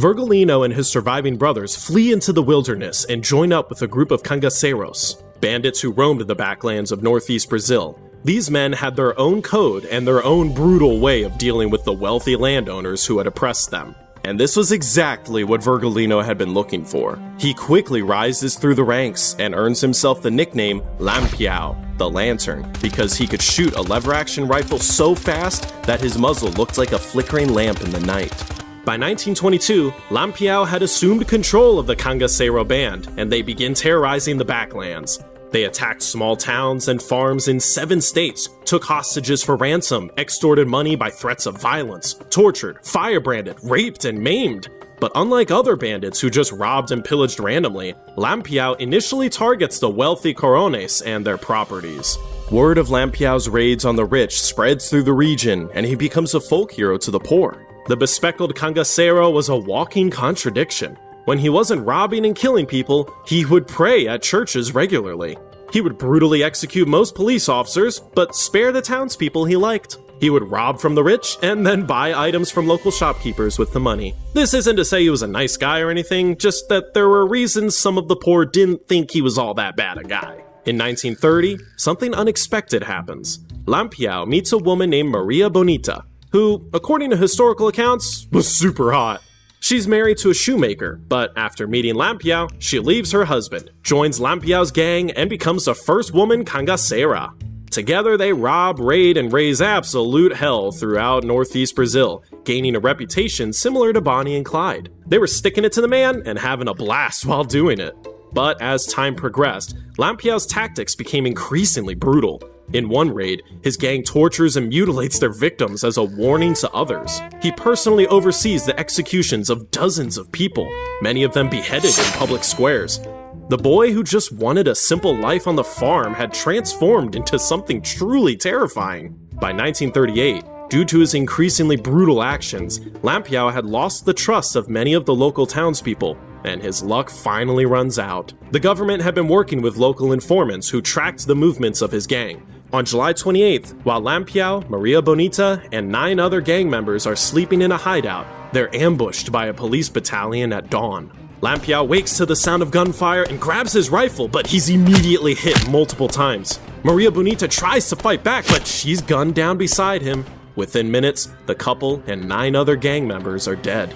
Virgilino and his surviving brothers flee into the wilderness and join up with a group of cangaceiros, bandits who roamed the backlands of northeast Brazil. These men had their own code and their own brutal way of dealing with the wealthy landowners who had oppressed them. And this was exactly what Virgilino had been looking for. He quickly rises through the ranks and earns himself the nickname Lampião, the Lantern, because he could shoot a lever-action rifle so fast that his muzzle looked like a flickering lamp in the night. By 1922, Lampião had assumed control of the Cangaceiro band, and they began terrorizing the backlands. They attacked small towns and farms in 7 states, took hostages for ransom, extorted money by threats of violence, tortured, firebranded, raped, and maimed. But unlike other bandits who just robbed and pillaged randomly, Lampião initially targets the wealthy corones and their properties. Word of Lampião's raids on the rich spreads through the region, and he becomes a folk hero to the poor. The bespectacled cangaceiro was a walking contradiction. When he wasn't robbing and killing people, he would pray at churches regularly. He would brutally execute most police officers, but spare the townspeople he liked. He would rob from the rich and then buy items from local shopkeepers with the money. This isn't to say he was a nice guy or anything, just that there were reasons some of the poor didn't think he was all that bad a guy. In 1930, something unexpected happens. Lampião meets a woman named Maria Bonita, who, according to historical accounts, was super hot. She's married to a shoemaker, but after meeting Lampião, she leaves her husband, joins Lampião's gang, and becomes the first woman cangaceira. Together they rob, raid, and raise absolute hell throughout northeast Brazil, gaining a reputation similar to Bonnie and Clyde. They were sticking it to the man and having a blast while doing it. But as time progressed, Lampião's tactics became increasingly brutal. In one raid, his gang tortures and mutilates their victims as a warning to others. He personally oversees the executions of dozens of people, many of them beheaded in public squares. The boy who just wanted a simple life on the farm had transformed into something truly terrifying. By 1938, due to his increasingly brutal actions, Lampião had lost the trust of many of the local townspeople, and his luck finally runs out. The government had been working with local informants who tracked the movements of his gang. On July 28th, while Lampião, Maria Bonita, and 9 other gang members are sleeping in a hideout, they're ambushed by a police battalion at dawn. Lampião wakes to the sound of gunfire and grabs his rifle, but he's immediately hit multiple times. Maria Bonita tries to fight back, but she's gunned down beside him. Within minutes, the couple and 9 other gang members are dead.